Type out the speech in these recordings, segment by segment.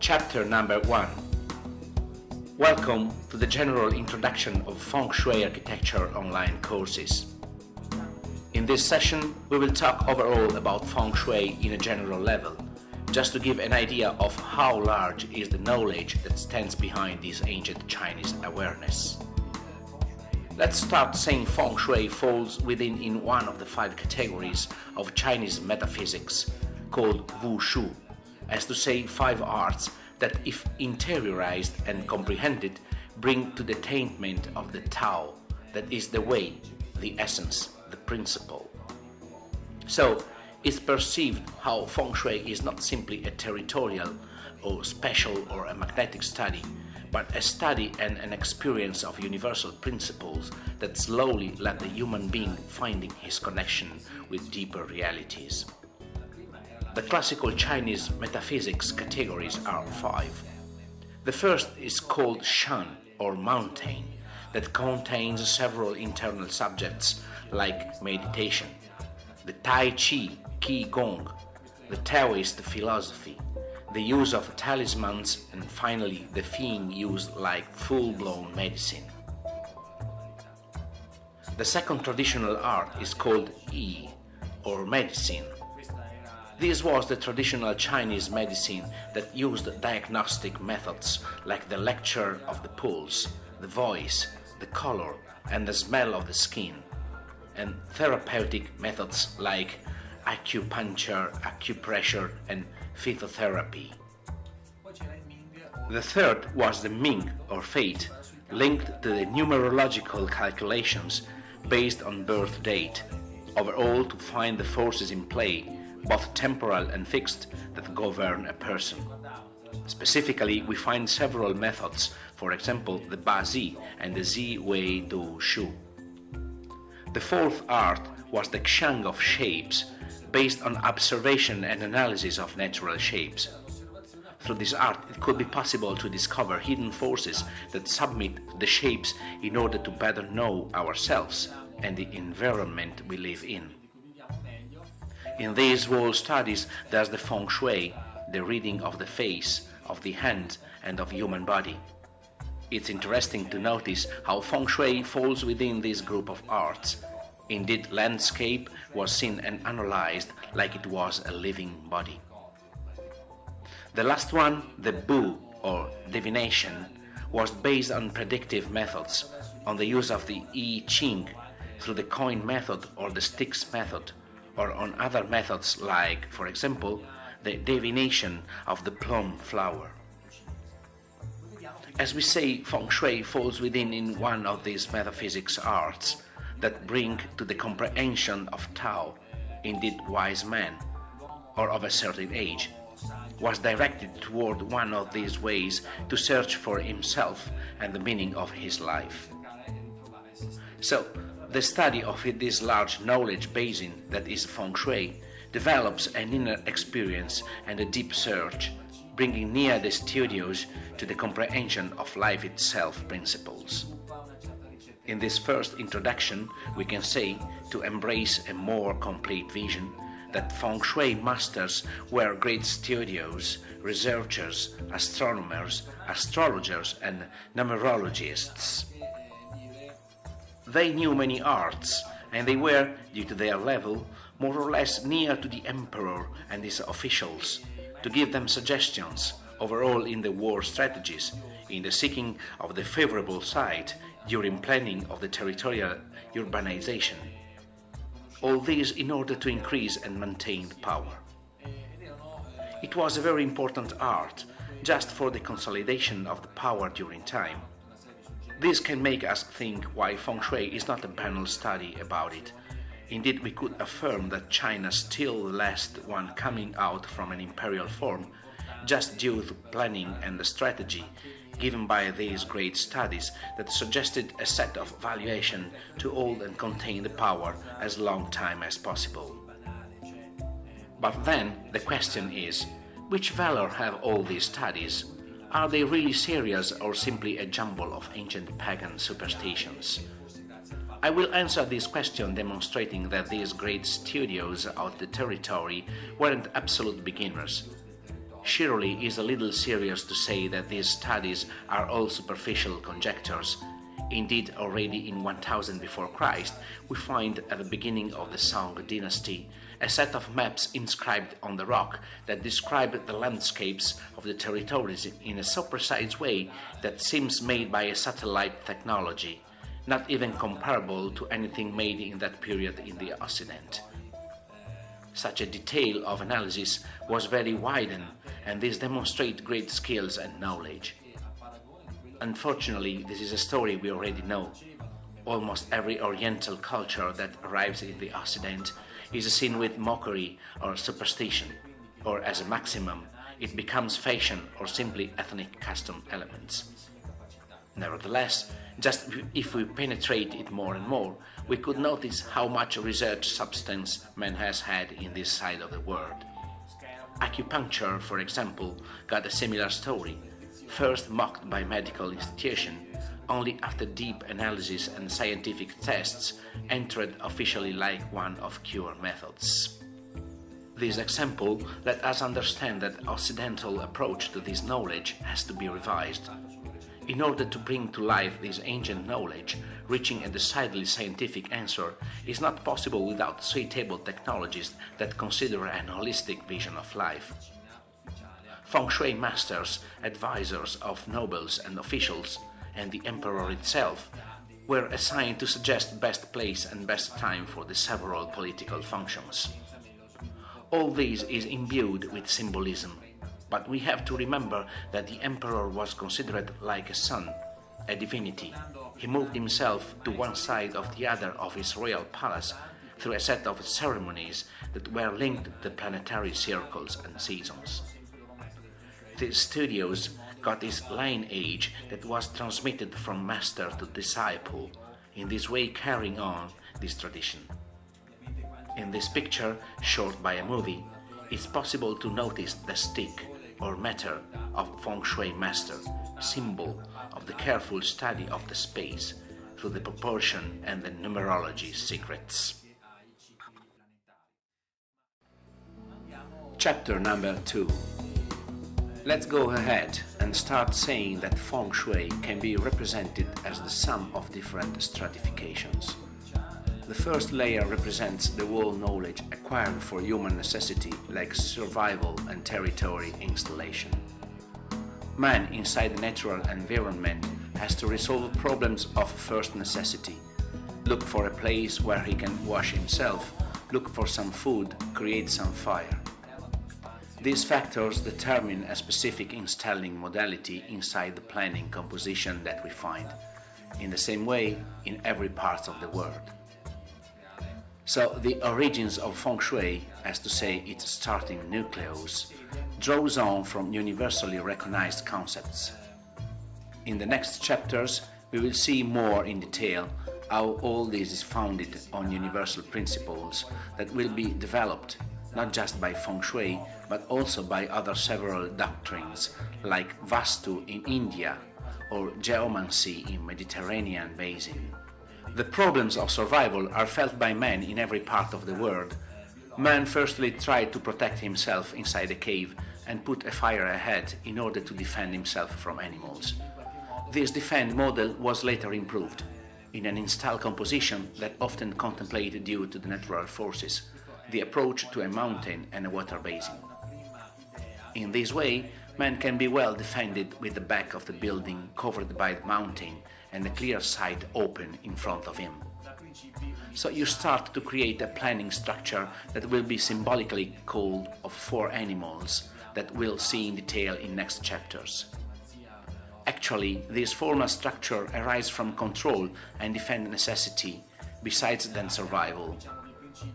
Chapter number 1. Welcome to the general introduction of Feng Shui architecture online courses. In this session, we will talk overall about Feng Shui in a general level, just to give an idea of how large is the knowledge that stands behind this ancient Chinese awareness. Let's start saying Feng Shui falls within one of the 5 categories of Chinese metaphysics, called Wushu, as to say 5 arts that, if interiorized and comprehended, bring to the attainment of the Tao, that is the way, the essence, the principle. So, it's perceived how Feng Shui is not simply a territorial or special or a magnetic study, but a study and an experience of universal principles that slowly let the human being finding his connection with deeper realities. The classical Chinese metaphysics categories are 5. The first is called Shan, or mountain, that contains several internal subjects like meditation, the Tai Chi, Qi Gong, the Taoist philosophy, the use of talismans, and finally the thing used like full-blown medicine. The second traditional art is called Yi, or medicine. This was the traditional Chinese medicine that used diagnostic methods like the lecture of the pulse, the voice, the color, and the smell of the skin, and therapeutic methods like acupuncture, acupressure, and phytotherapy. The third was the Ming, or fate, linked to the numerological calculations based on birth date, overall to find the forces in play, both temporal and fixed, that govern a person. Specifically, we find several methods, for example the Ba-Zi and the Zi-Wei-Du-Shu. The fourth art was the Xiang of shapes, based on observation and analysis of natural shapes. Through this art, it could be possible to discover hidden forces that submit to the shapes in order to better know ourselves and the environment we live in. In these wall studies, there's the Feng Shui, the reading of the face, of the hand, and of human body. It's interesting to notice how Feng Shui falls within this group of arts. Indeed, landscape was seen and analyzed like it was a living body. The last one, the Bu, or divination, was based on predictive methods, on the use of the I Ching, through the coin method or the sticks method, or on other methods like, for example, the divination of the plum flower. As we say, Feng Shui falls within one of these metaphysics arts that bring to the comprehension of Tao, indeed wise man, or of a certain age, was directed toward one of these ways to search for himself and the meaning of his life. So, the study of this large knowledge basin that is Feng Shui develops an inner experience and a deep search, bringing near the studios to the comprehension of life itself principles. In this first introduction, we can say, to embrace a more complete vision, that Feng Shui masters were great studios, researchers, astronomers, astrologers, and numerologists. They knew many arts, and they were, due to their level, more or less near to the emperor and his officials, to give them suggestions, overall in the war strategies, in the seeking of the favorable site during planning of the territorial urbanization. All this in order to increase and maintain power. It was a very important art, just for the consolidation of the power during time. This can make us think why Feng Shui is not a banal study about it. Indeed, we could affirm that China still the last one coming out from an imperial form, just due to planning and the strategy given by these great studies that suggested a set of valuation to hold and contain the power as long time as possible. But then the question is, which valor have all these studies? Are they really serious or simply a jumble of ancient pagan superstitions? I will answer this question demonstrating that these great studios of the territory weren't absolute beginners. Surely it is a little serious to say that these studies are all superficial conjectures. Indeed, already in 1000 before Christ, we find at the beginning of the Song dynasty a set of maps inscribed on the rock that describe the landscapes of the territories in a so precise way that seems made by a satellite technology, not even comparable to anything made in that period in the Occident. Such a detail of analysis was very widened, and this demonstrates great skills and knowledge. Unfortunately, this is a story we already know. Almost every Oriental culture that arrives in the Occident is seen with mockery or superstition, or as a maximum, it becomes fashion or simply ethnic custom elements. Nevertheless, just if we penetrate it more and more, we could notice how much research substance man has had in this side of the world. Acupuncture, for example, got a similar story, first mocked by medical institutions, only after deep analysis and scientific tests entered officially like one of cure methods. This example let us understand that Occidental approach to this knowledge has to be revised. In order to bring to life this ancient knowledge, reaching a decidedly scientific answer is not possible without suitable technologies that consider an holistic vision of life. Feng Shui masters, advisors of nobles and officials, and the emperor itself, were assigned to suggest best place and best time for the several political functions. All this is imbued with symbolism, but we have to remember that the emperor was considered like a sun, a divinity. He moved himself to one side of the other of his royal palace through a set of ceremonies that were linked to the planetary circles and seasons. These studios got this lineage that was transmitted from master to disciple, in this way carrying on this tradition. In this picture, shot by a movie, it's possible to notice the stick or meter of Feng Shui master, symbol of the careful study of the space through the proportion and the numerology secrets. Chapter number 2. Let's go ahead and start saying that Feng Shui can be represented as the sum of different stratifications. The first layer represents the whole knowledge acquired for human necessity, like survival and territory installation. Man inside the natural environment has to resolve problems of first necessity, look for a place where he can wash himself, look for some food, create some fire. These factors determine a specific installing modality inside the planning composition that we find, in the same way in every part of the world. So the origins of Feng Shui, as to say its starting nucleus, draws on from universally recognized concepts. In the next chapters, we will see more in detail how all this is founded on universal principles that will be developed not just by Feng Shui, but also by other several doctrines like Vastu in India or geomancy in Mediterranean basin. The problems of survival are felt by man in every part of the world. Man firstly tried to protect himself inside a cave and put a fire ahead in order to defend himself from animals. This defense model was later improved in an installed composition that often contemplated due to the natural forces, the approach to a mountain and a water basin. In this way, man can be well defended with the back of the building covered by the mountain and a clear sight open in front of him. So you start to create a planning structure that will be symbolically called of 4 animals that we'll see in detail in next chapters. Actually, this formal structure arises from control and defense necessity, besides than survival.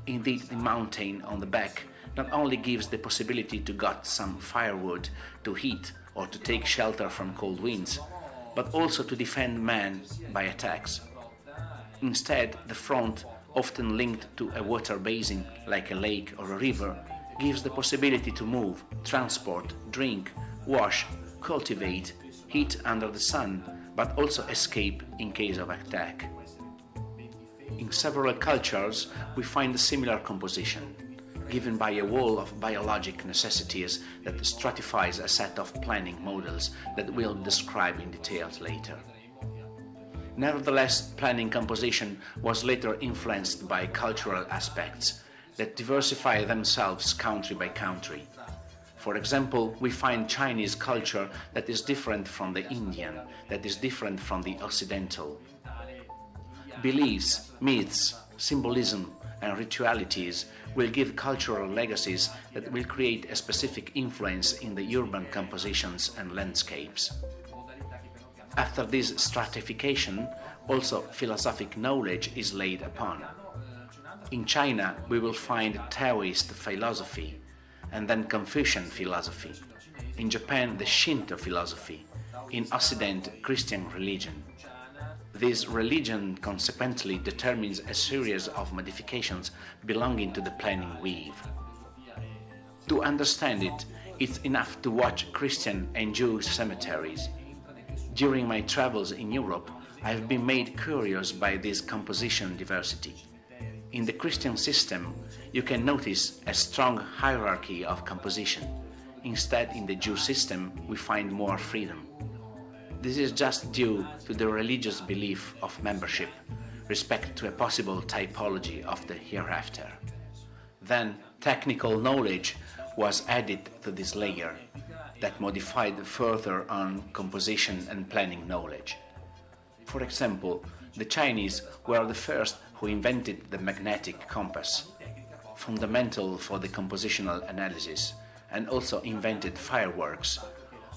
Indeed, the mountain on the back not only gives the possibility to get some firewood to heat or to take shelter from cold winds, but also to defend man by attacks. Instead, the front, often linked to a water basin like a lake or a river, gives the possibility to move, transport, drink, wash, cultivate, heat under the sun, but also escape in case of attack. In several cultures, we find a similar composition. given by a wall of biologic necessities that stratifies a set of planning models that we'll describe in detail later. Nevertheless, planning composition was later influenced by cultural aspects that diversify themselves country by country. For example, we find Chinese culture that is different from the Indian, that is different from the Occidental. Beliefs, myths, symbolism, and ritualities will give cultural legacies that will create a specific influence in the urban compositions and landscapes. After this stratification, also philosophic knowledge is laid upon. In China, we will find Taoist philosophy, and then Confucian philosophy. In Japan, the Shinto philosophy. In Occident, Christian religion. This religion consequently determines a series of modifications belonging to the planning weave. To understand it, it's enough to watch Christian and Jewish cemeteries. During my travels in Europe, I've been made curious by this composition diversity. In the Christian system, you can notice a strong hierarchy of composition. Instead, in the Jew system, we find more freedom. This is just due to the religious belief of membership, respect to a possible typology of the hereafter. Then, technical knowledge was added to this layer that modified further on composition and planning knowledge. For example, the Chinese were the first who invented the magnetic compass, fundamental for the compositional analysis, and also invented fireworks,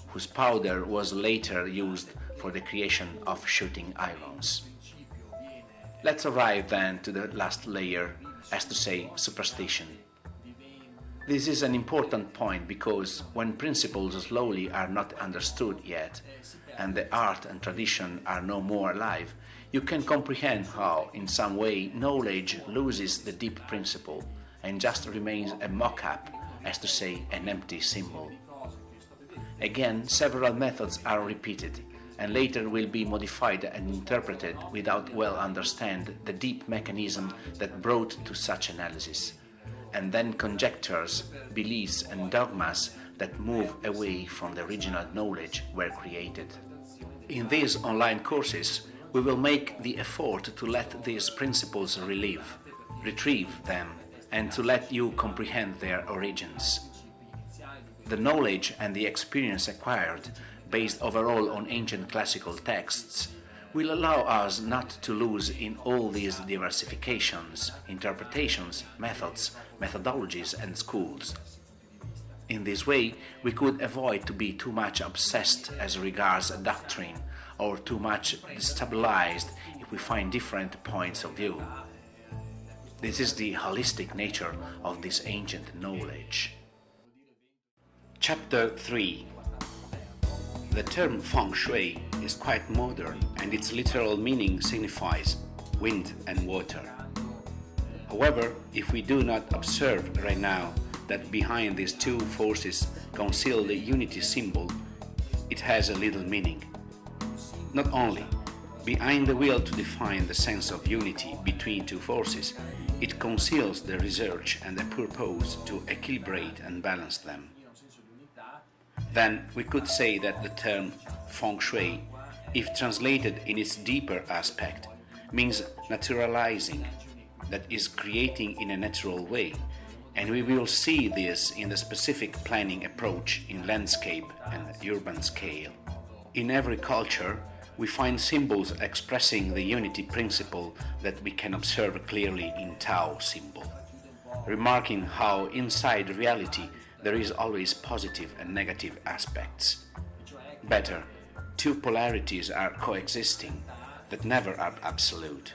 whose powder was later used for the creation of shooting irons. Let's arrive then to the last layer, as to say, superstition. This is an important point because when principles slowly are not understood yet, and the art and tradition are no more alive, you can comprehend how, in some way, knowledge loses the deep principle and just remains a mock-up, as to say, an empty symbol. Again, several methods are repeated, and later will be modified and interpreted without well understand the deep mechanism that brought to such analysis, and then conjectures, beliefs, and dogmas that move away from the original knowledge were created. In these online courses, we will make the effort to let these principles retrieve them, and to let you comprehend their origins. The knowledge and the experience acquired, based overall on ancient classical texts, will allow us not to lose in all these diversifications, interpretations, methods, methodologies, and schools. In this way, we could avoid to be too much obsessed as regards a doctrine, or too much destabilized if we find different points of view. This is the holistic nature of this ancient knowledge. Chapter 3. The term Feng Shui is quite modern, and its literal meaning signifies wind and water. However, if we do not observe right now that behind these two forces conceal the unity symbol, it has a little meaning. Not only behind the will to define the sense of unity between two forces, it conceals the research and the purpose to equilibrate and balance them. Then we could say that the term Feng Shui, if translated in its deeper aspect, means naturalizing, that is, creating in a natural way, and we will see this in the specific planning approach in landscape and urban scale. In every culture, we find symbols expressing the unity principle that we can observe clearly in Tao symbol, remarking how inside reality there is always positive and negative aspects. Better, two polarities are coexisting that never are absolute.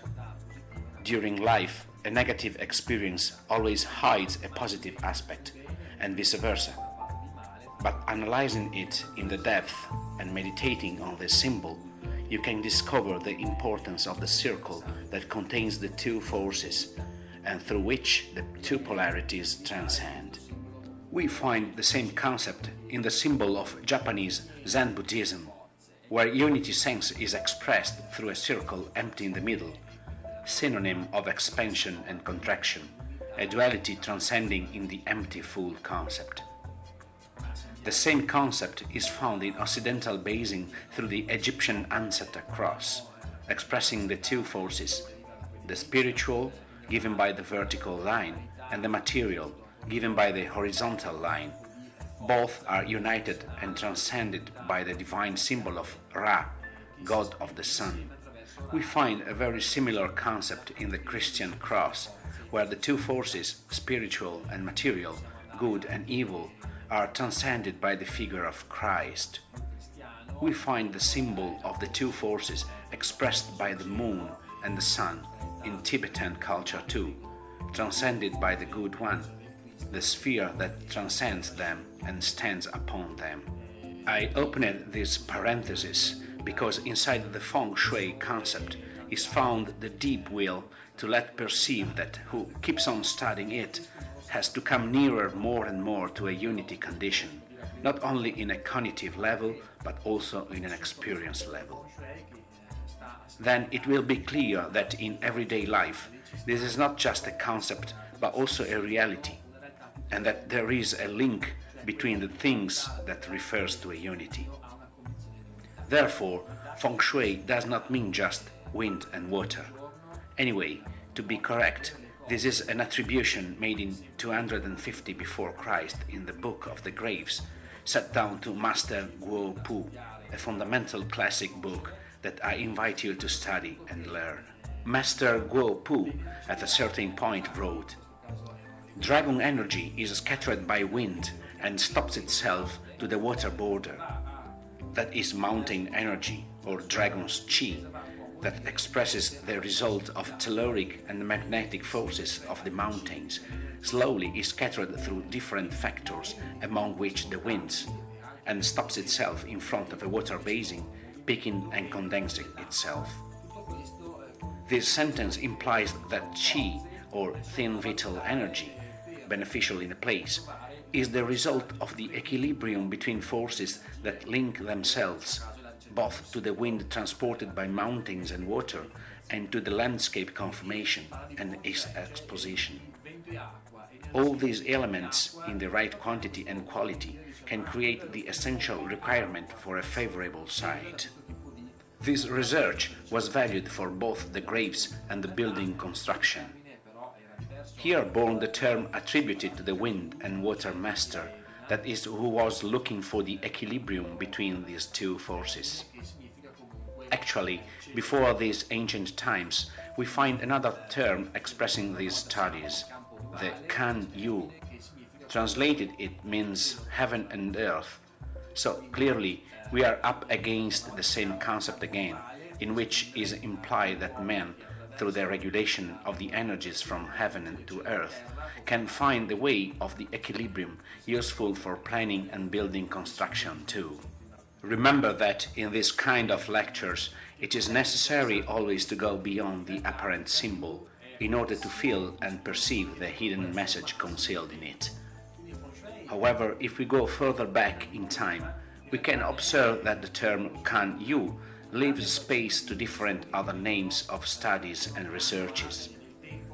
During life, a negative experience always hides a positive aspect, and vice versa. But analyzing it in the depth and meditating on the symbol, you can discover the importance of the circle that contains the two forces, and through which the two polarities transcend. We find the same concept in the symbol of Japanese Zen Buddhism, where unity sense is expressed through a circle empty in the middle, synonym of expansion and contraction, a duality transcending in the empty full concept. The same concept is found in Occidental basing through the Egyptian Ansata cross, expressing the two forces, the spiritual, given by the vertical line, and the material, given by the horizontal line. Both are united and transcended by the divine symbol of Ra, god of the sun. We find a very similar concept in the Christian cross, where the two forces, spiritual and material, good and evil, are transcended by the figure of Christ. We find the symbol of the two forces expressed by the moon and the sun in Tibetan culture too, transcended by the good one, the sphere that transcends them and stands upon them. I opened this parenthesis because inside the Feng Shui concept is found the deep will to let perceive that who keeps on studying it has to come nearer more and more to a unity condition, not only in a cognitive level but also in an experience level. Then it will be clear that in everyday life this is not just a concept but also a reality, and that there is a link between the things that refers to a unity. Therefore, Feng Shui does not mean just wind and water. Anyway, to be correct, this is an attribution made in 250 before Christ in the Book of the Graves, set down to Master Guo Pu, a fundamental classic book that I invite you to study and learn. Master Guo Pu at a certain point wrote, "Dragon energy is scattered by wind and stops itself to the water border. That is mountain energy, or dragon's chi, that expresses the result of telluric and magnetic forces of the mountains, slowly is scattered through different factors, among which the winds, and stops itself in front of a water basin, peaking and condensing itself." This sentence implies that chi, or thin vital energy, beneficial in a place, is the result of the equilibrium between forces that link themselves, both to the wind transported by mountains and water, and to the landscape conformation and its exposition. All these elements, in the right quantity and quality, can create the essential requirement for a favorable site. This research was valued for both the graves and the building construction. Here born the term attributed to the wind and water master, that is, who was looking for the equilibrium between these two forces. Actually, before these ancient times, we find another term expressing these studies, the Kan Yu. Translated, it means heaven and earth. So clearly, we are up against the same concept again, in which is implied that man, through the regulation of the energies from heaven to earth, can find the way of the equilibrium useful for planning and building construction too. Remember that in this kind of lectures it is necessary always to go beyond the apparent symbol in order to feel and perceive the hidden message concealed in it. However, if we go further back in time, we can observe that the term Kan Yu leaves space to different other names of studies and researches.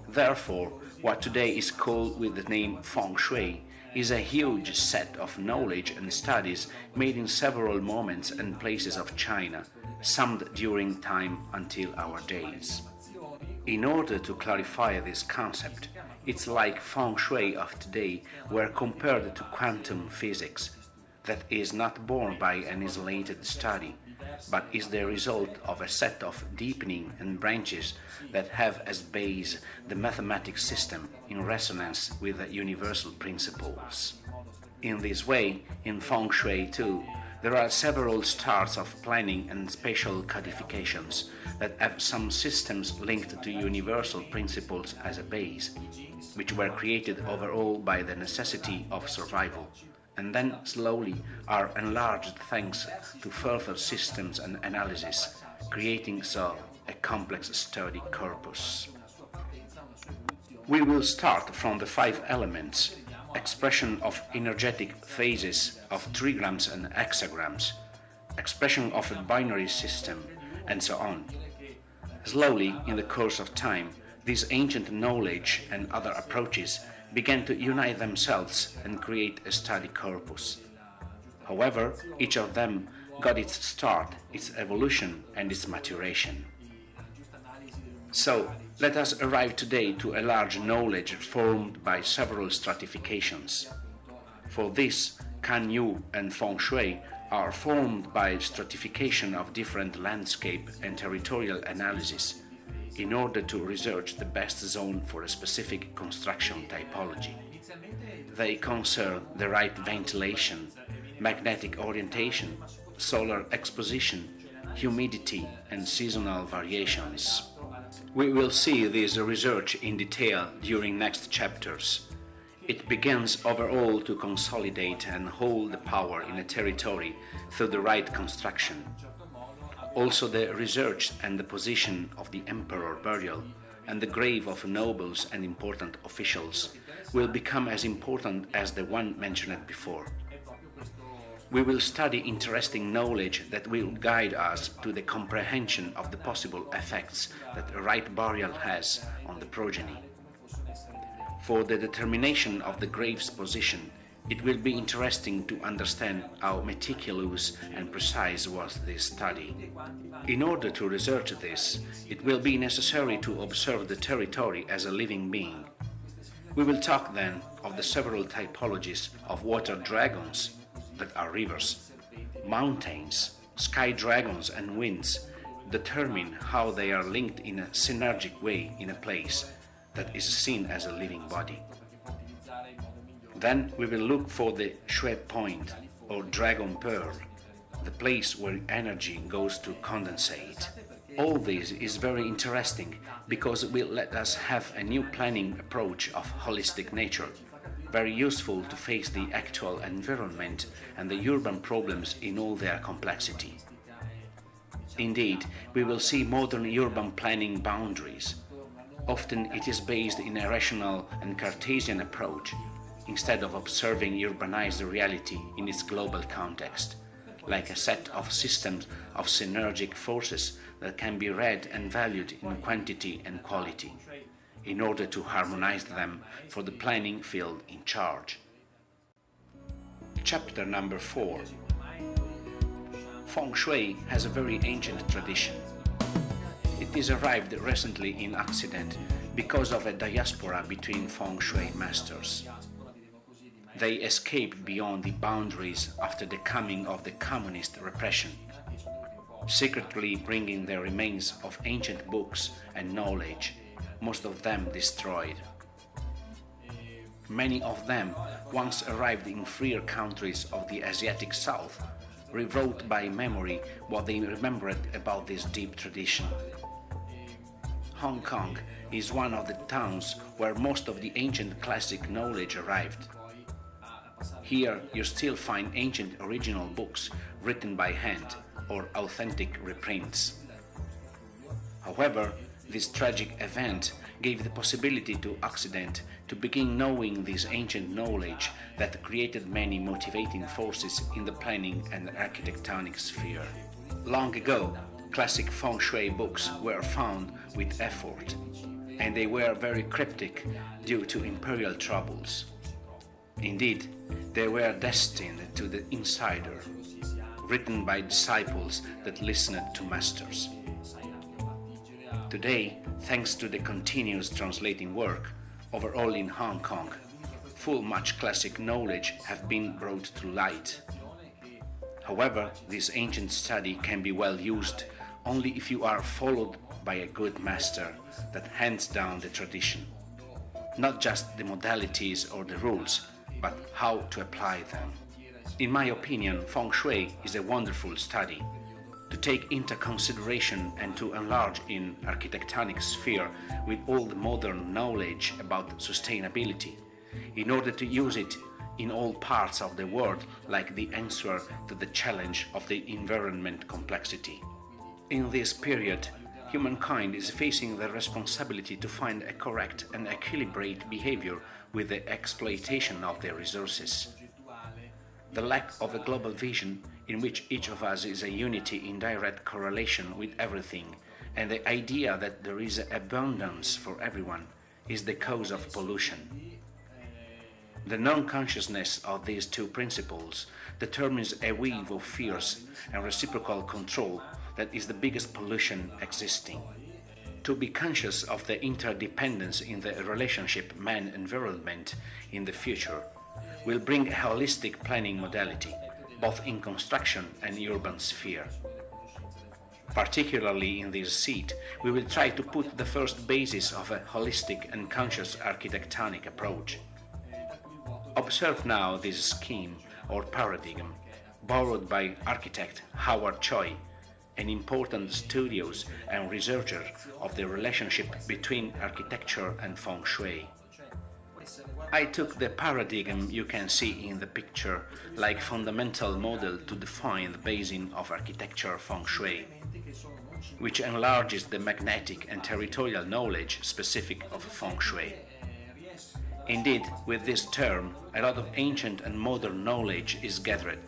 Therefore, what today is called with the name Feng Shui is a huge set of knowledge and studies made in several moments and places of China, summed during time until our days. In order to clarify this concept, it's like Feng Shui of today were compared to quantum physics, that is not born by an isolated study, but is the result of a set of deepening and branches that have as base the mathematical system in resonance with the universal principles. In this way, in Feng Shui too, there are several starts of planning and spatial codifications that have some systems linked to universal principles as a base, which were created overall by the necessity of survival, and then slowly are enlarged thanks to further systems and analysis, creating so a complex study corpus. We will start from the 5 elements, expression of energetic phases of trigrams and hexagrams, expression of a binary system, and so on. Slowly, in the course of time, This ancient knowledge and other approaches began to unite themselves and create a study corpus. However, each of them got its start, its evolution, and its maturation. So, let us arrive today to a large knowledge formed by several stratifications. For this, Kan Yu and Feng Shui are formed by stratification of different landscape and territorial analysis in order to research the best zone for a specific construction typology. They concern the right ventilation, magnetic orientation, solar exposition, humidity, and seasonal variations. We will see this research in detail during next chapters. It begins overall to consolidate and hold the power in a territory through the right construction. Also the research and the position of the emperor burial and the grave of nobles and important officials will become as important as the one mentioned before. We will study interesting knowledge that will guide us to the comprehension of the possible effects that a right burial has on the progeny. For the determination of the grave's position, it will be interesting to understand how meticulous and precise was this study. In order to research this, it will be necessary to observe the territory as a living being. We will talk then of the several typologies of water dragons, that are rivers, mountains, sky dragons, and winds, determine how they are linked in a synergic way in a place that is seen as a living body. Then we will look for the Shui point or dragon pearl, the place where energy goes to condensate. All this is very interesting because it will let us have a new planning approach of holistic nature, very useful to face the actual environment and the urban problems in all their complexity. Indeed, we will see modern urban planning boundaries. Often it is based in a rational and Cartesian approach, instead of observing urbanized reality in its global context, like a set of systems of synergic forces that can be read and valued in quantity and quality, in order to harmonize them for the planning field in charge. Chapter number 4. Feng Shui has a very ancient tradition. It is arrived recently in Occident because of a diaspora between Feng Shui masters. They escaped beyond the boundaries after the coming of the communist repression, secretly bringing the remains of ancient books and knowledge, most of them destroyed. Many of them, once arrived in freer countries of the Asiatic South, rewrote by memory what they remembered about this deep tradition. Hong Kong is one of the towns where most of the ancient classic knowledge arrived. Here you still find ancient original books written by hand or authentic reprints. However, this tragic event gave the possibility to Occident to begin knowing this ancient knowledge that created many motivating forces in the planning and architectonic sphere. Long ago, classic Feng Shui books were found with effort, and they were very cryptic due to imperial troubles. Indeed, they were destined to the insider, written by disciples that listened to masters. Today, thanks to the continuous translating work, overall in Hong Kong, much classic knowledge have been brought to light. However, this ancient study can be well used only if you are followed by a good master that hands down the tradition, not just the modalities or the rules, but how to apply them. In my opinion, Feng Shui is a wonderful study to take into consideration and to enlarge in architectonic sphere with all the modern knowledge about sustainability, in order to use it in all parts of the world like the answer to the challenge of the environment complexity. In this period, humankind is facing the responsibility to find a correct and equilibrated behavior with the exploitation of their resources. The lack of a global vision in which each of us is a unity in direct correlation with everything and the idea that there is abundance for everyone is the cause of pollution. The non-consciousness of these two principles determines a weave of fears and reciprocal control that is the biggest pollution existing. To be conscious of the interdependence in the relationship man-environment in the future will bring a holistic planning modality, both in construction and urban sphere. Particularly in this seat, we will try to put the first basis of a holistic and conscious architectonic approach. Observe now this scheme or paradigm, borrowed by architect Howard Choi, an important studios and researcher of the relationship between architecture and Feng Shui. I took the paradigm you can see in the picture like fundamental model to define the basis of architecture Feng Shui, which enlarges the magnetic and territorial knowledge specific of Feng Shui. Indeed, with this term, a lot of ancient and modern knowledge is gathered,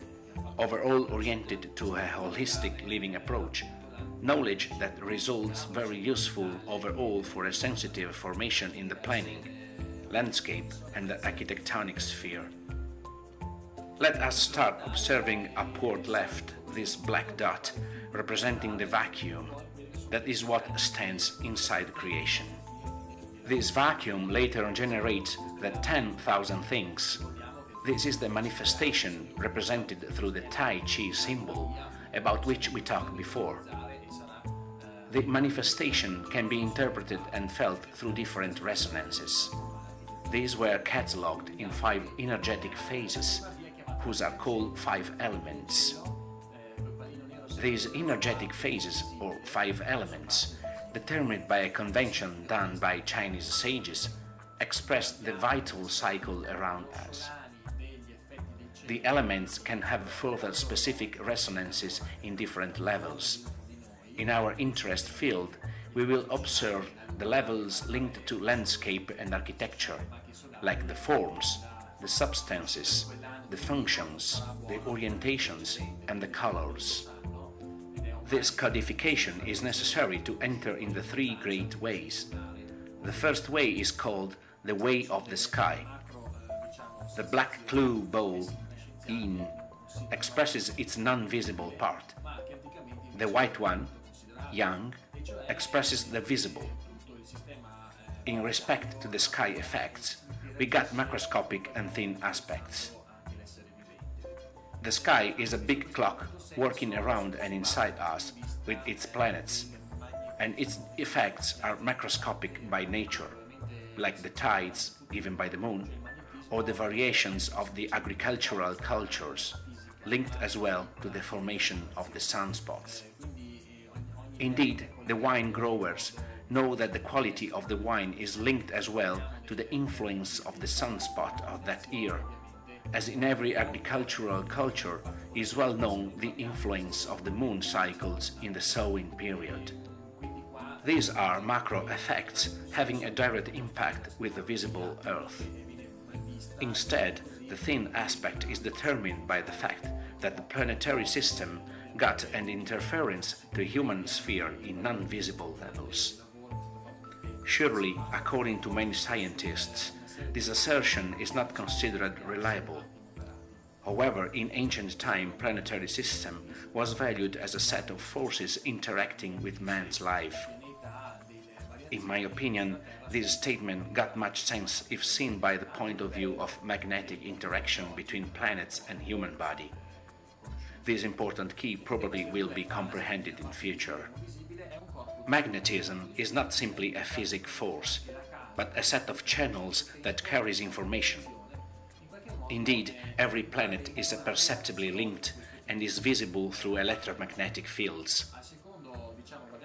overall oriented to a holistic living approach, knowledge that results very useful overall for a sensitive formation in the planning, landscape and the architectonic sphere. Let us start observing upward left this black dot representing the vacuum. That is what stands inside creation. This vacuum later generates the 10,000 things. This is the manifestation represented through the Tai Chi symbol about which we talked before. The manifestation can be interpreted and felt through different resonances. These were catalogued in 5 energetic phases, whose are called 5 elements. These energetic phases, or 5 elements, determined by a convention done by Chinese sages, express the vital cycle around us. The elements can have further specific resonances in different levels. In our interest field, we will observe the levels linked to landscape and architecture, like the forms, the substances, the functions, the orientations, and the colors. This codification is necessary to enter in the 3 great ways. The first way is called the way of the sky. The black clue bowl, yin, expresses its non-visible part. The white one, yang, expresses the visible. In respect to the sky effects, we got macroscopic and thin aspects. The sky is a big clock working around and inside us with its planets, and its effects are macroscopic by nature, like the tides given by the moon, or the variations of the agricultural cultures, linked as well to the formation of the sunspots. Indeed, the wine growers know that the quality of the wine is linked as well to the influence of the sunspot of that year, as in every agricultural culture is well known the influence of the moon cycles in the sowing period. These are macro effects having a direct impact with the visible earth. Instead, the thin aspect is determined by the fact that the planetary system got an interference to human sphere in non-visible levels. Surely, according to many scientists, this assertion is not considered reliable. However, in ancient time, planetary system was valued as a set of forces interacting with man's life. In my opinion, this statement got much sense if seen by the point of view of magnetic interaction between planets and human body. This important key probably will be comprehended in future. Magnetism is not simply a physical force, but a set of channels that carries information. Indeed, every planet is perceptibly linked and is visible through electromagnetic fields.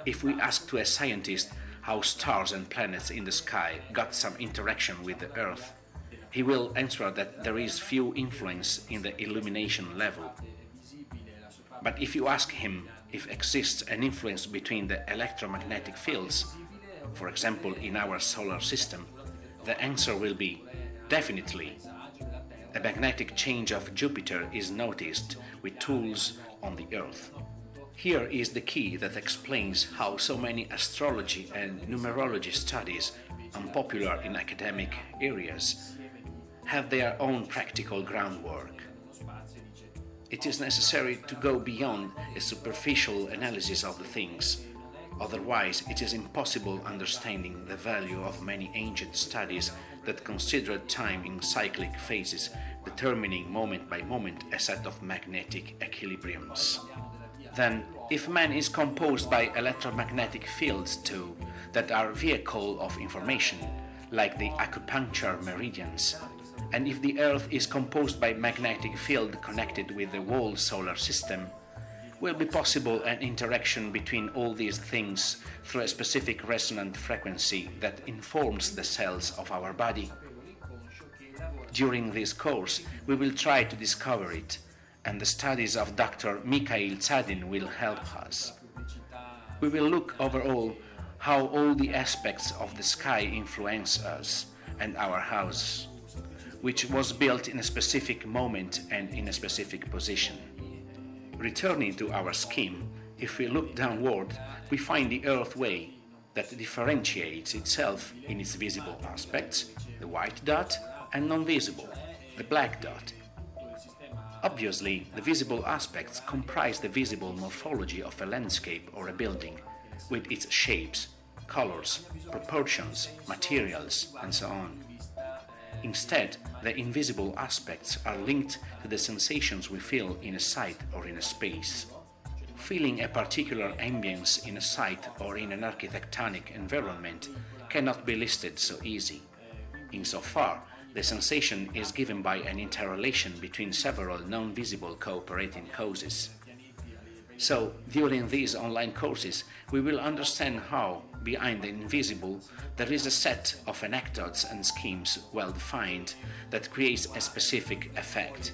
If we ask to a scientist how stars and planets in the sky got some interaction with the Earth, he will answer that there is few influence in the illumination level. But if you ask him if exists an influence between the electromagnetic fields, for example in our solar system, the answer will be definitely. A magnetic change of Jupiter is noticed with tools on the Earth. Here is the key that explains how so many astrology and numerology studies, unpopular in academic areas, have their own practical groundwork. It is necessary to go beyond a superficial analysis of the things. Otherwise, it is impossible understanding the value of many ancient studies that considered time in cyclic phases, determining moment by moment a set of magnetic equilibriums. Then, if man is composed by electromagnetic fields too, that are vehicle of information, like the acupuncture meridians, and if the Earth is composed by magnetic field connected with the whole solar system, will be possible an interaction between all these things through a specific resonant frequency that informs the cells of our body. During this course, we will try to discover it, and the studies of Dr. Mikhail Tzadin will help us. We will look overall how all the aspects of the sky influence us and our house, which was built in a specific moment and in a specific position. Returning to our scheme, if we look downward, we find the Earth way that differentiates itself in its visible aspects, the white dot, and non-visible, the black dot. Obviously, the visible aspects comprise the visible morphology of a landscape or a building, with its shapes, colors, proportions, materials, and so on. Instead, the invisible aspects are linked to the sensations we feel in a site or in a space. Feeling a particular ambience in a site or in an architectonic environment cannot be listed so easy. Insofar, the sensation is given by an interrelation between several non-visible cooperating causes. So, during these online courses, we will understand how, behind the invisible, there is a set of anecdotes and schemes well defined that creates a specific effect.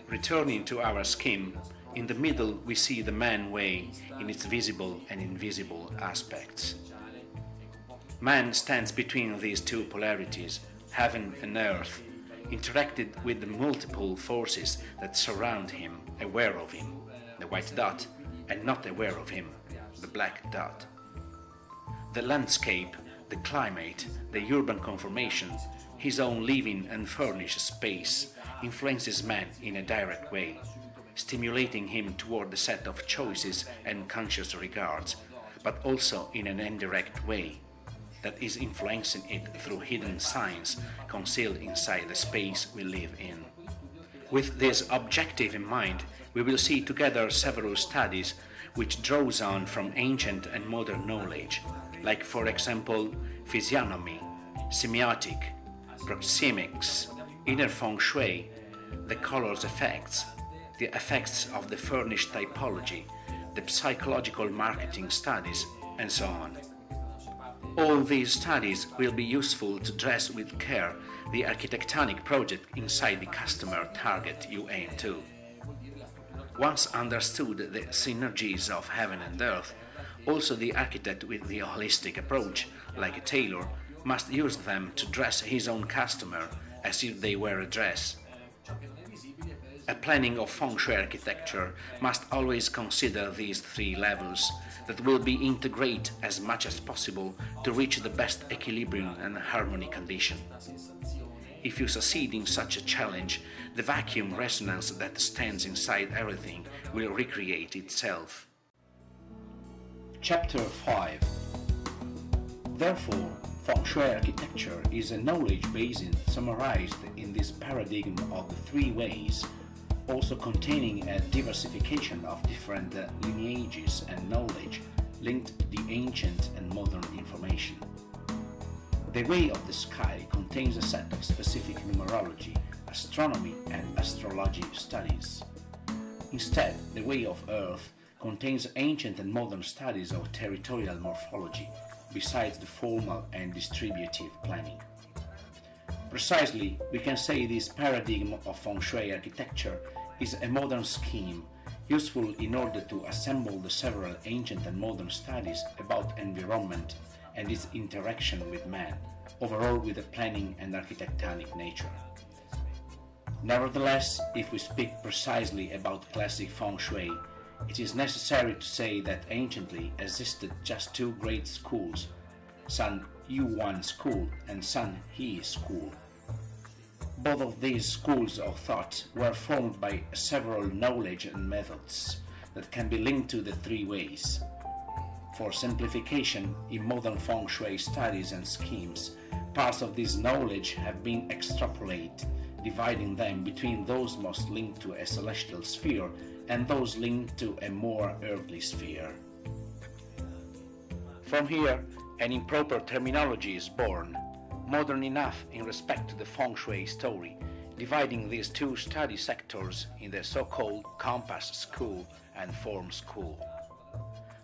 Returning to our scheme, in the middle we see the man way in its visible and invisible aspects. Man stands between these two polarities, heaven and earth, interacted with the multiple forces that surround him, aware of him, the white dot, and not aware of him, the black dot. The landscape, the climate, the urban conformation, his own living and furnished space influences man in a direct way, stimulating him toward a set of choices and conscious regards, but also in an indirect way, that is influencing it through hidden signs concealed inside the space we live in. With this objective in mind, we will see together several studies which draws on from ancient and modern knowledge, like for example physiognomy, semiotic, proxemics, inner Feng Shui, the colors effects, the effects of the furnished typology, the psychological marketing studies, and so on. All these studies will be useful to dress with care the architectonic project inside the customer target you aim to. Once understood the synergies of heaven and earth, also the architect with the holistic approach, like a tailor, must use them to dress his own customer as if they were a dress. A planning of Feng Shui architecture must always consider these three levels that will be integrated as much as possible to reach the best equilibrium and harmony condition. If you succeed in such a challenge, the vacuum resonance that stands inside everything will recreate itself. Chapter 5. Therefore, Feng Shui architecture is a knowledge basin summarized in this paradigm of the three ways, also containing a diversification of different lineages and knowledge linked to the ancient and modern information. The way of the sky contains a set of specific numerology, astronomy, and astrology studies. Instead, the way of Earth contains ancient and modern studies of territorial morphology, besides the formal and distributive planning. Precisely, we can say this paradigm of Feng Shui architecture is a modern scheme, useful in order to assemble the several ancient and modern studies about environment and its interaction with man, overall with a planning and architectonic nature. Nevertheless, if we speak precisely about classic Feng Shui, It is necessary to say that anciently existed just two great schools, San Yuan school and San He school. Both of these schools of thought were formed by several knowledge and methods that can be linked to the three ways. For simplification, in modern Feng Shui studies and schemes, parts of this knowledge have been extrapolated, dividing them between those most linked to a celestial sphere and those linked to a more earthly sphere. From here, an improper terminology is born, modern enough in respect to the Feng Shui story, dividing these two study sectors in the so-called Compass School and Form School.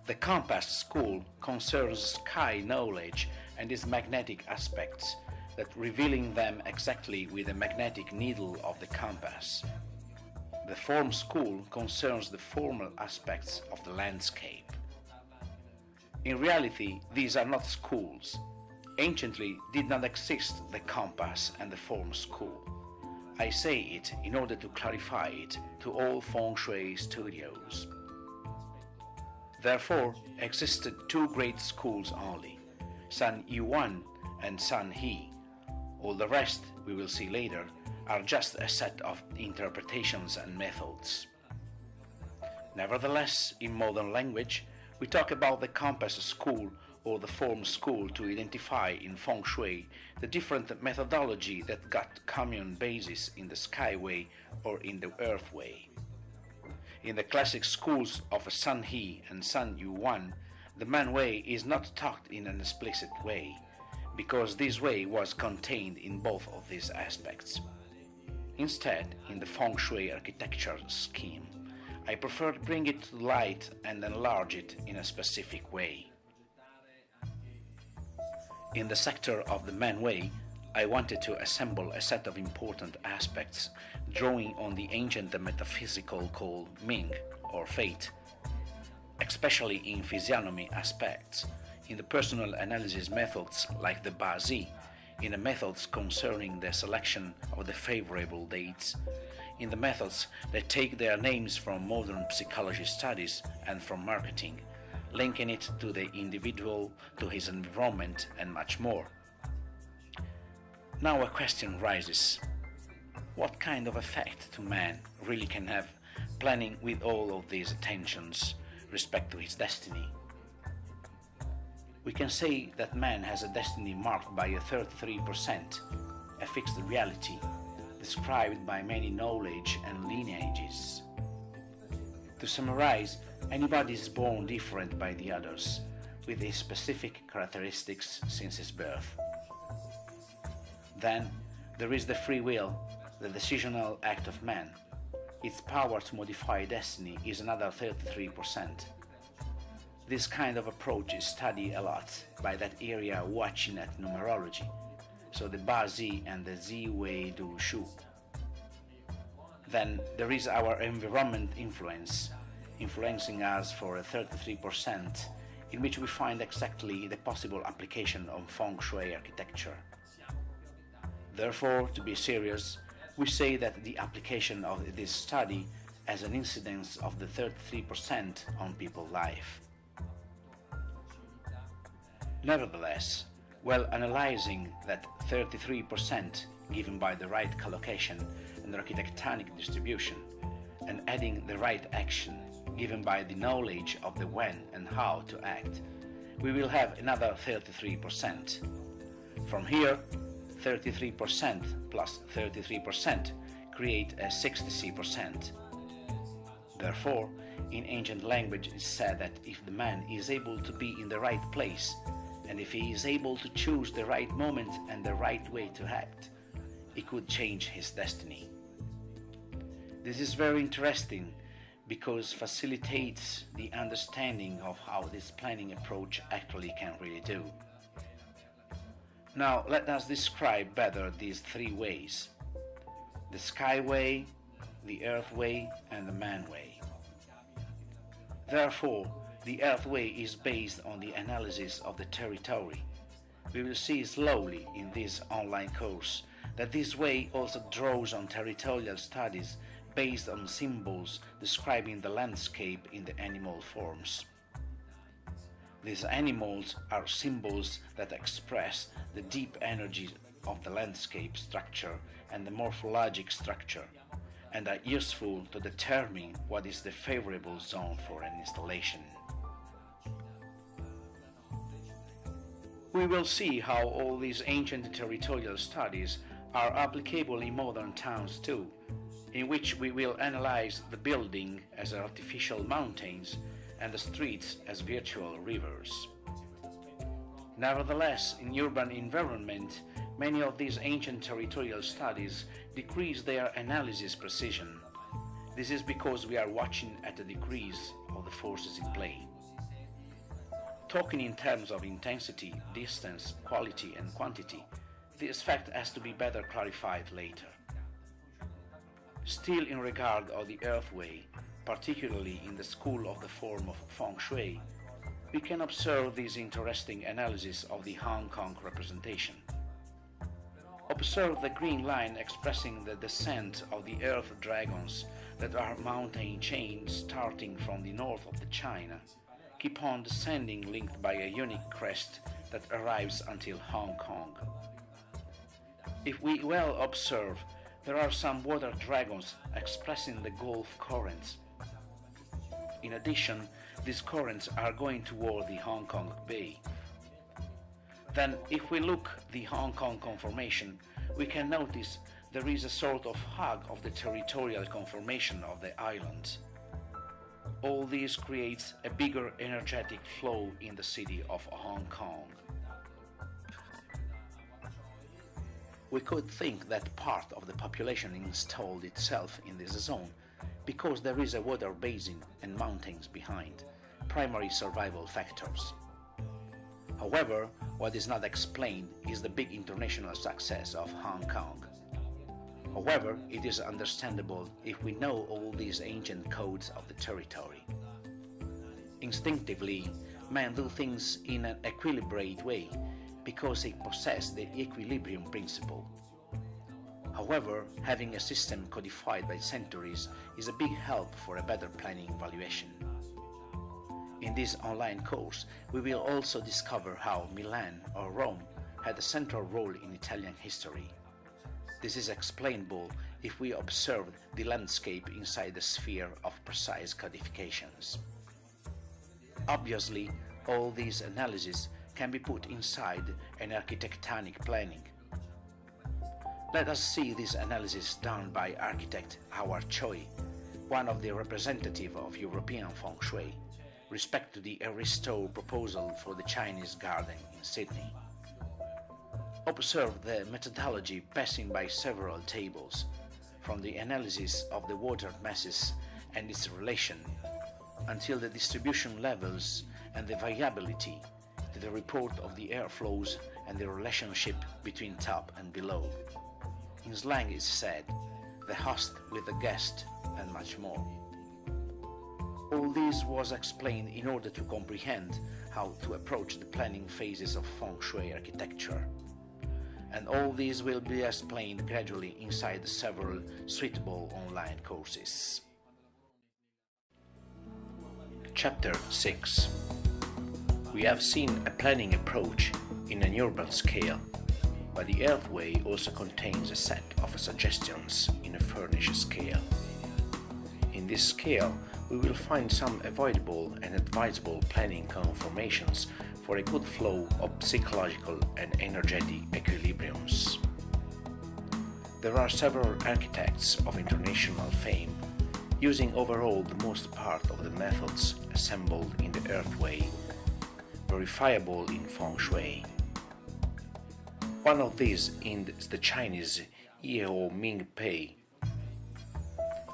The Compass School concerns sky knowledge and its magnetic aspects, that revealing them exactly with the magnetic needle of the compass. The Form School concerns the formal aspects of the landscape. In reality, these are not schools. Anciently did not exist the Compass and the Form School. I say it in order to clarify it to all Feng Shui studios. Therefore, existed two great schools only, San Yuan and San He. All the rest, we will see later, are just a set of interpretations and methods. Nevertheless, in modern language, we talk about the Compass School or the Form School to identify in Feng Shui the different methodology that got common basis in the Skyway or in the Earth Way. In the classic schools of San He and San Yuan, the Man Way is not taught in an explicit way, because this way was contained in both of these aspects. Instead, in the Feng Shui architecture scheme, I prefer to bring it to light and enlarge it in a specific way. In the sector of the Man Way, I wanted to assemble a set of important aspects, drawing on the ancient metaphysical called Ming, or fate, especially in physiognomy aspects, in the personal analysis methods like the Bazi, in the methods concerning the selection of the favorable dates, in the methods that take their names from modern psychology studies and from marketing, linking it to the individual, to his environment, and much more. Now a question rises: what kind of effect to man really can have planning with all of these attentions respect to his destiny? We can say that man has a destiny marked by a 33%, a fixed reality, described by many knowledge and lineages. To summarize, anybody is born different by the others, with his specific characteristics since his birth. Then, there is the free will, the decisional act of man. Its power to modify destiny is another 33%. This kind of approach is studied a lot by that area watching at numerology, so the Ba Zi and the Zi Wei Du Shu. Then there is our environment influence, influencing us for a 33%, in which we find exactly the possible application of Feng Shui architecture. Therefore, to be serious, we say that the application of this study has an incidence of the 33% on people's life. Nevertheless, while analyzing that 33% given by the right collocation and architectonic distribution, and adding the right action given by the knowledge of the when and how to act, we will have another 33%. From here, 33% plus 33% create a 60%. Therefore, in ancient language it is said that if the man is able to be in the right place, and if he is able to choose the right moment and the right way to act, he could change his destiny. This is very interesting because facilitates the understanding of how this planning approach actually can really do. Now let us describe better these three ways: the Skyway, the Earth Way, and the Man Way. Therefore, the Earth Way is based on the analysis of the territory. We will see slowly in this online course that this way also draws on territorial studies based on symbols describing the landscape in the animal forms. These animals are symbols that express the deep energy of the landscape structure and the morphologic structure, and are useful to determine what is the favorable zone for an installation. We will see how all these ancient territorial studies are applicable in modern towns too, in which we will analyze the building as artificial mountains and the streets as virtual rivers. Nevertheless, in urban environment, many of these ancient territorial studies decrease their analysis precision. This is because we are watching at a decrease of the forces in play. Talking in terms of intensity, distance, quality and quantity, this fact has to be better clarified later. Still in regard of the earthway, particularly in the school of the form of Feng Shui, we can observe this interesting analysis of the Hong Kong representation. Observe the green line expressing the descent of the earth dragons that are mountain chains starting from the north of the China, keep on descending linked by a unique crest that arrives until Hong Kong. If we well observe, there are some water dragons expressing the Gulf currents. In addition, these currents are going toward the Hong Kong Bay. Then, if we look the Hong Kong conformation, we can notice there is a sort of hug of the territorial conformation of the island. All this creates a bigger energetic flow in the city of Hong Kong. We could think that part of the population installed itself in this zone because there is a water basin and mountains behind, primary survival factors. However, what is not explained is the big international success of Hong Kong. However, it is understandable if we know all these ancient codes of the territory. Instinctively, men do things in an equilibrated way because they possess the equilibrium principle. However, having a system codified by centuries is a big help for a better planning evaluation. In this online course, we will also discover how Milan or Rome had a central role in Italian history. This is explainable if we observe the landscape inside the sphere of precise codifications. Obviously, all these analyses can be put inside an architectonic planning. Let us see this analysis done by architect Howard Choi, one of the representatives of European Feng Shui, respect to the Aristo proposal for the Chinese garden in Sydney. Observe the methodology passing by several tables, from the analysis of the water masses and its relation, until the distribution levels and the variability, to the report of the airflows and the relationship between top and below. In slang is said, the host with the guest, and much more. All this was explained in order to comprehend how to approach the planning phases of Feng Shui architecture. And all this will be explained gradually inside the several suitable online courses. Chapter 6. We have seen a planning approach in an urban scale, but the Earthway also contains a set of suggestions in a furnished scale. In this scale, we will find some avoidable and advisable planning conformations for a good flow of psychological and energetic equilibriums. There are several architects of international fame using overall the most part of the methods assembled in the Earthway, verifiable in Feng Shui. One of these is the Chinese Yeo Ming Pei.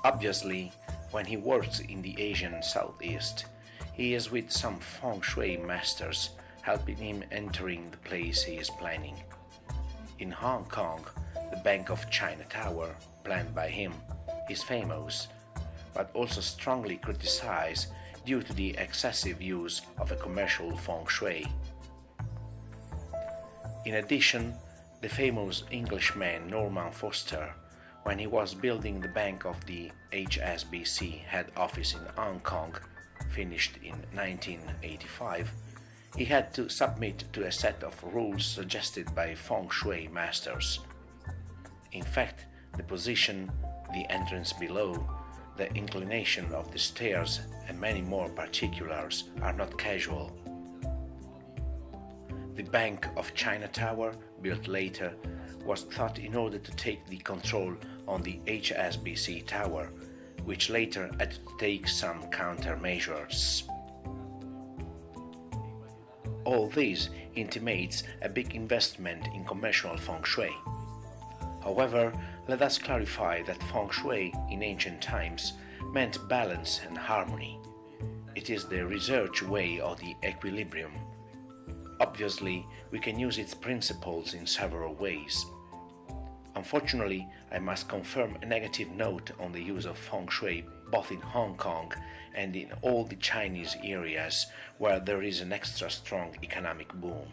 Obviously, when he works in the Asian Southeast, he is with some Feng Shui masters helping him entering the place he is planning. In Hong Kong, the Bank of China Tower, planned by him, is famous, but also strongly criticized due to the excessive use of a commercial Feng Shui. In addition, the famous Englishman Norman Foster when he was building the bank of the HSBC head office in Hong Kong, finished in 1985, he had to submit to a set of rules suggested by Feng Shui masters. In fact, the position, the entrance below, the inclination of the stairs, and many more particulars are not casual. The Bank of China Tower, built later, was thought in order to take the control on the HSBC Tower, which later had to take some countermeasures. All this intimates a big investment in commercial Feng Shui. However, let us clarify that Feng Shui in ancient times meant balance and harmony. It is the research way of the equilibrium. Obviously, we can use its principles in several ways. Unfortunately, I must confirm a negative note on the use of Feng Shui both in Hong Kong and in all the Chinese areas where there is an extra strong economic boom.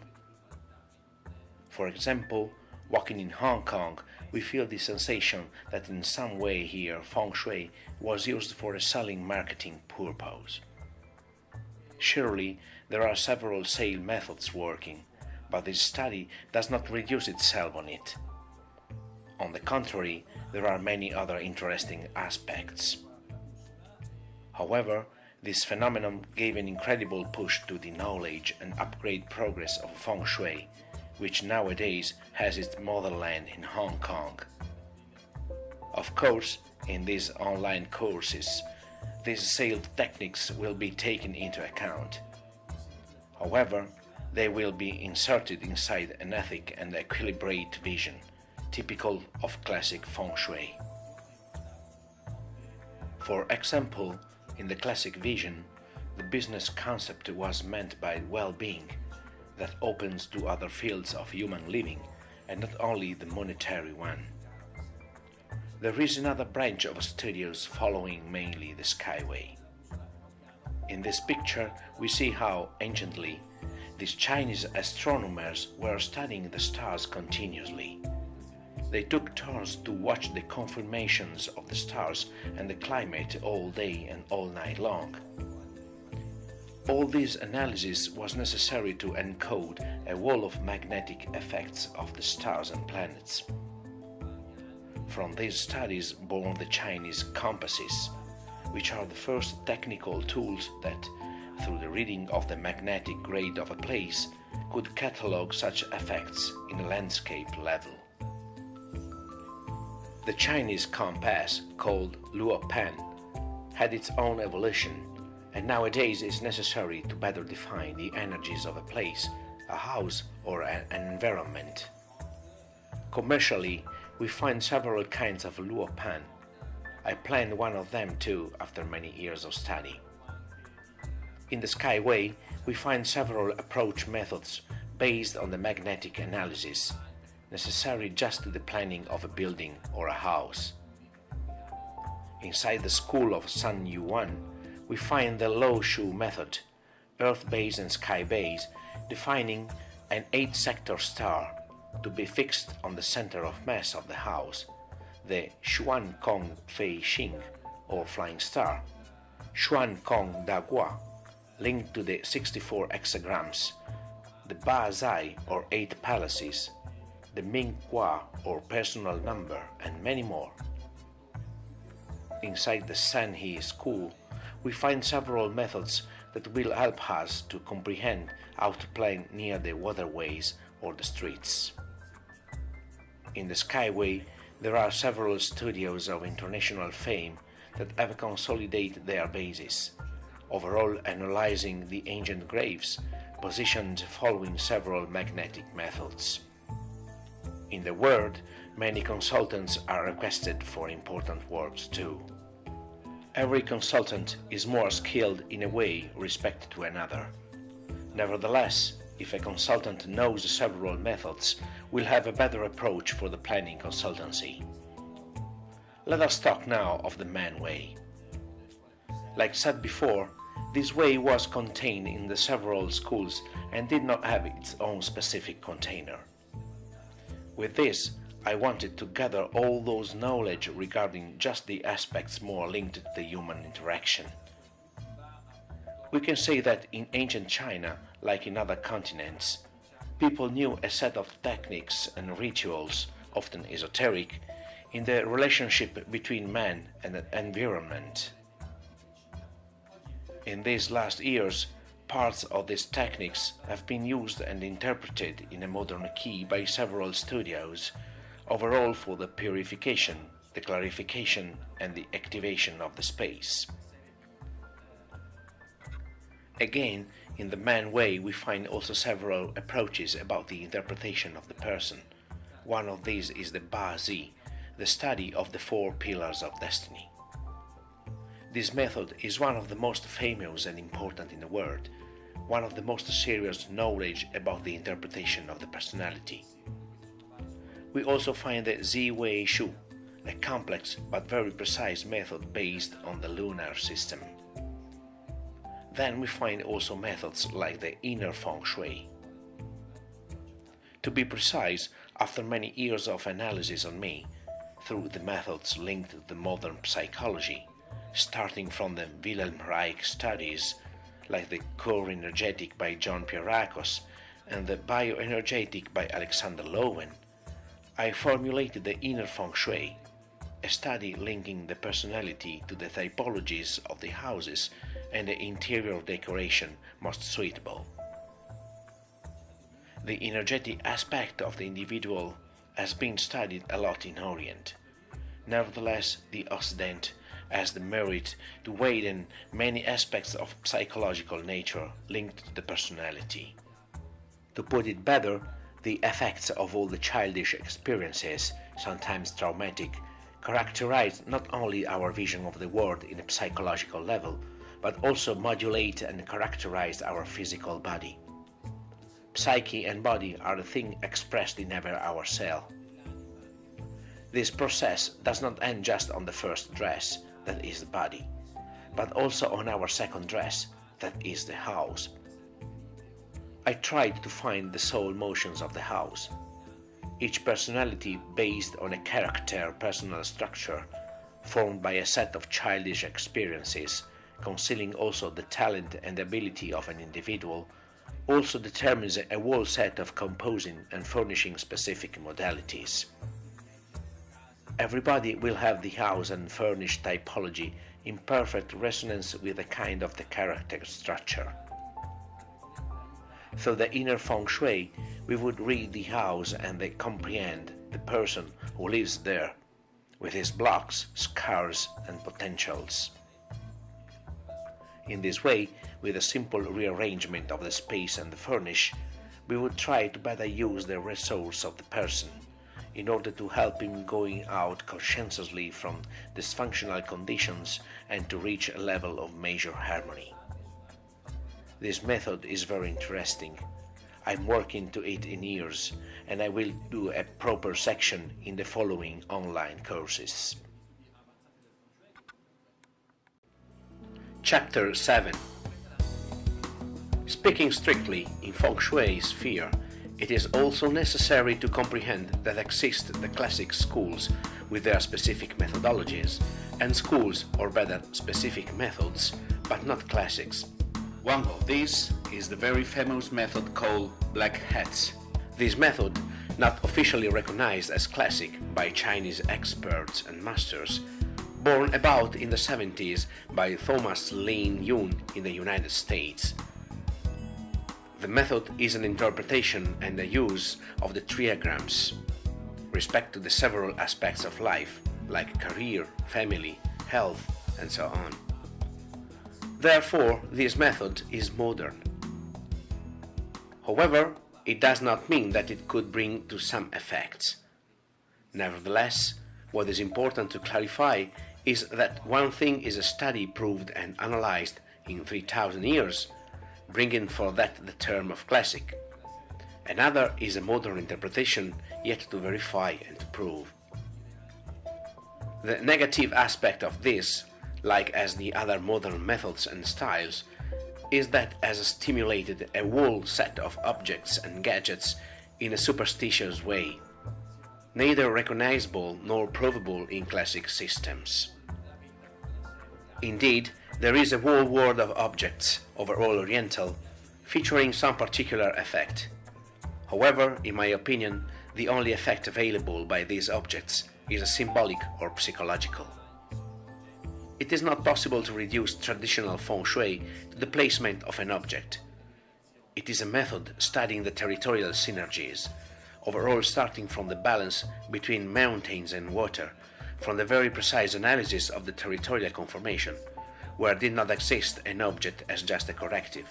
For example, walking in Hong Kong, we feel the sensation that in some way here Feng Shui was used for a selling marketing purpose. Surely, there are several sale methods working, but this study does not reduce itself on it. On the contrary, there are many other interesting aspects. However, this phenomenon gave an incredible push to the knowledge and upgrade progress of Feng Shui, which nowadays has its motherland in Hong Kong. Of course, in these online courses, these sales techniques will be taken into account. However, they will be inserted inside an ethic and equilibrated vision, typical of classic Feng Shui. For example, in the classic vision, the business concept was meant by well-being that opens to other fields of human living and not only the monetary one. There is another branch of studios following mainly the Skyway. In this picture, we see how, anciently, these Chinese astronomers were studying the stars continuously. They took turns to watch the conformations of the stars and the climate all day and all night long. All this analysis was necessary to encode a wall of magnetic effects of the stars and planets. From these studies born the Chinese compasses, which are the first technical tools that, through the reading of the magnetic grade of a place, could catalogue such effects in a landscape level. The Chinese compass, called Luopan, had its own evolution, and nowadays is necessary to better define the energies of a place, a house, or an environment. Commercially, we find several kinds of Luopan. I planned one of them too after many years of study. In the Skyway, we find several approach methods based on the magnetic analysis, necessary just to the planning of a building or a house. Inside the school of Sun Yuan, we find the low shoe method, earth base and sky base, defining an 8-sector star to be fixed on the center of mass of the house, the Xuan Kong Fei Xing, or flying star, Xuan Kong Da Gua, linked to the 64 hexagrams, the Ba Zai, or 8 palaces, the Ming Gua, or personal number, and many more. Inside the San He school, we find several methods that will help us to comprehend how to plan near the waterways or the streets. In the Skyway, there are several studios of international fame that have consolidated their bases, overall analyzing the ancient graves, positioned following several magnetic methods. In the world, many consultants are requested for important works too. Every consultant is more skilled in a way respect to another. Nevertheless, if a consultant knows several methods, will have a better approach for the planning consultancy. Let us talk now of the man way. Like said before, this way was contained in the several schools and did not have its own specific container. With this, I wanted to gather all those knowledge regarding just the aspects more linked to the human interaction. We can say that in ancient China, like in other continents, people knew a set of techniques and rituals, often esoteric, in the relationship between man and the environment. In these last years, parts of these techniques have been used and interpreted in a modern key by several studios, overall for the purification, the clarification, and the activation of the space. Again, in the man way, we find also several approaches about the interpretation of the person. One of these is the Ba Zi, the study of the 4 pillars of destiny. This method is one of the most famous and important in the world, one of the most serious knowledge about the interpretation of the personality. We also find the Zi Wei Shu, a complex but very precise method based on the lunar system. Then we find also methods like the inner Feng Shui. To be precise, after many years of analysis on me, through the methods linked to the modern psychology, starting from the Wilhelm Reich studies, like the core energetic by John Pierrakos and the bioenergetic by Alexander Lowen, I formulated the inner Feng Shui, a study linking the personality to the typologies of the houses and the interior decoration most suitable. The energetic aspect of the individual has been studied a lot in Orient. Nevertheless, the Occident has the merit to weigh in many aspects of psychological nature linked to the personality. To put it better, the effects of all the childish experiences, sometimes traumatic, characterize not only our vision of the world in a psychological level, but also modulate and characterize our physical body. Psyche and body are the thing expressed in our cell. This process does not end just on the first dress, that is the body, but also on our second dress, that is the house. I tried to find the soul motions of the house, each personality based on a character personal structure formed by a set of childish experiences, concealing also the talent and ability of an individual, also determines a whole set of composing and furnishing specific modalities. Everybody will have the house and furnished typology in perfect resonance with a kind of the character structure. Through the inner Feng Shui, we would read the house and they comprehend the person who lives there, with his blocks, scars, and potentials. In this way, with a simple rearrangement of the space and the furnish, we would try to better use the resource of the person, in order to help him going out conscientiously from dysfunctional conditions and to reach a level of major harmony. This method is very interesting. I'm working to it in years, and I will do a proper section in the following online courses. Chapter 7. Speaking strictly in Feng Shui sphere, it is also necessary to comprehend that exist the classic schools with their specific methodologies, and schools, or better, specific methods, but not classics. One of these is the very famous method called Black Hats. This method, not officially recognized as classic by Chinese experts and masters, born about in the 70s by Thomas Lin Yun in the United States. The method is an interpretation and a use of the triagrams, respect to the several aspects of life, like career, family, health, and so on. Therefore, this method is modern. However, it does not mean that it could bring to some effects. Nevertheless, what is important to clarify is that one thing is a study proved and analyzed in 3,000 years, bringing for that the term of classic. Another is a modern interpretation yet to verify and to prove. The negative aspect of this, like as the other modern methods and styles, is that it has stimulated a whole set of objects and gadgets in a superstitious way. neither recognizable nor provable in classic systems. Indeed, there is a whole world of objects, overall oriental, featuring some particular effect. However, in my opinion, the only effect available by these objects is a symbolic or psychological. It is not possible to reduce traditional Feng Shui to the placement of an object. It is a method studying the territorial synergies, overall starting from the balance between mountains and water, from the very precise analysis of the territorial conformation, where did not exist an object as just a corrective.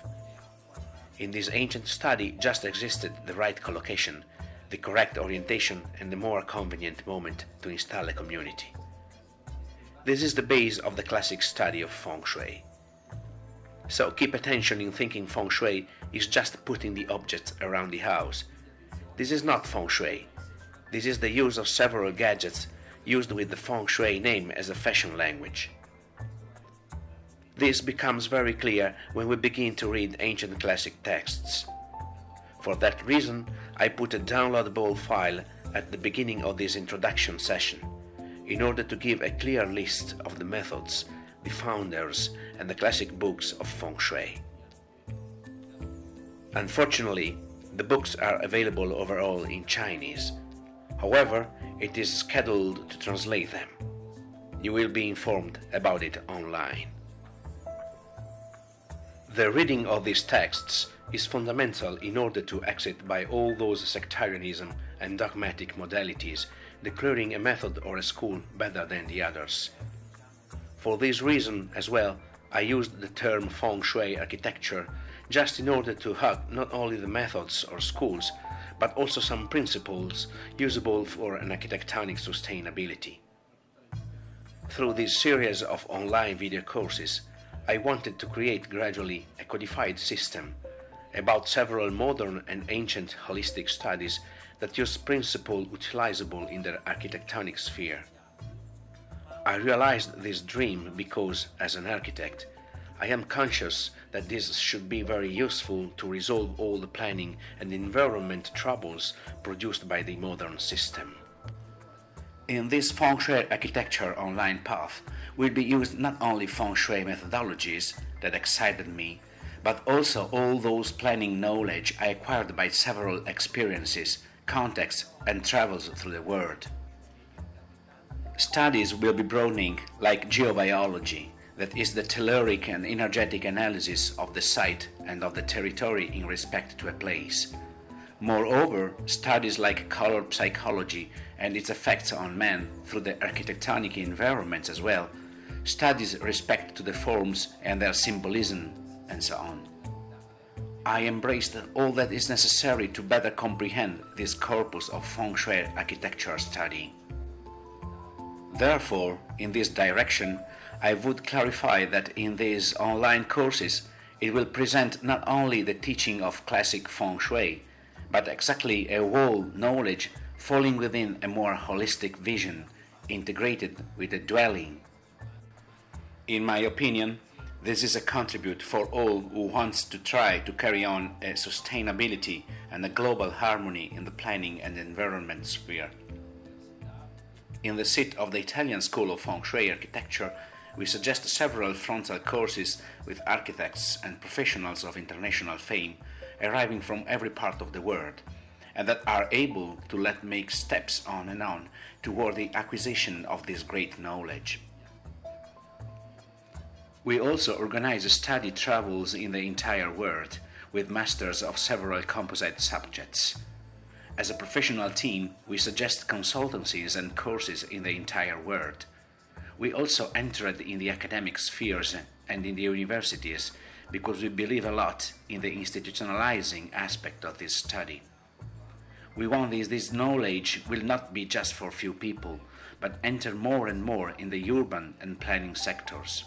In this ancient study just existed the right collocation, the correct orientation and the more convenient moment to install a community. This is the base of the classic study of Feng Shui. So keep attention in thinking Feng Shui is just putting the objects around the house. This is not Feng Shui. This is the use of several gadgets used with the Feng Shui name as a fashion language. This becomes very clear when we begin to read ancient classic texts. For that reason, I put a downloadable file at the beginning of this introduction session, in order to give a clear list of the methods, the founders, and the classic books of Feng Shui. Unfortunately, the books are available overall in Chinese. However, it is scheduled to translate them. You will be informed about it online. The reading of these texts is fundamental in order to exit by all those sectarianism and dogmatic modalities declaring a method or a school better than the others. For this reason as well, I used the term Feng Shui architecture just in order to hug not only the methods or schools, but also some principles usable for an architectonic sustainability. Through this series of online video courses, I wanted to create gradually a codified system about several modern and ancient holistic studies that use principles utilizable in their architectonic sphere. I realized this dream because, as an architect, I am conscious that this should be very useful to resolve all the planning and environment troubles produced by the modern system. In this Feng Shui architecture online path will be used not only Feng Shui methodologies that excited me, but also all those planning knowledge I acquired by several experiences, contexts, and travels through the world. Studies will be broadening like geobiology, that is the telluric and energetic analysis of the site and of the territory in respect to a place. Moreover, studies like color psychology and its effects on man through the architectonic environments as well, studies respect to the forms and their symbolism, and so on. I embraced all that is necessary to better comprehend this corpus of Feng Shui architecture study. Therefore, in this direction, I would clarify that in these online courses, it will present not only the teaching of classic Feng Shui, but exactly a whole knowledge falling within a more holistic vision, integrated with the dwelling. In my opinion, this is a contribute for all who wants to try to carry on a sustainability and a global harmony in the planning and environment sphere. In the seat of the Italian School of Feng Shui Architecture, we suggest several frontal courses with architects and professionals of international fame arriving from every part of the world, and that are able to let make steps on and on toward the acquisition of this great knowledge. We also organize study travels in the entire world with masters of several composite subjects. As a professional team, we suggest consultancies and courses in the entire world. We also entered in the academic spheres and in the universities because we believe a lot in the institutionalizing aspect of this study. We want this knowledge will not be just for few people, but enter more and more in the urban and planning sectors.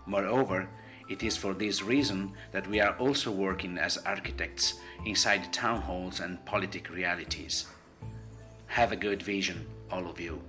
Moreover, it is for this reason that we are also working as architects inside town halls and politic realities. Have a good vision, all of you.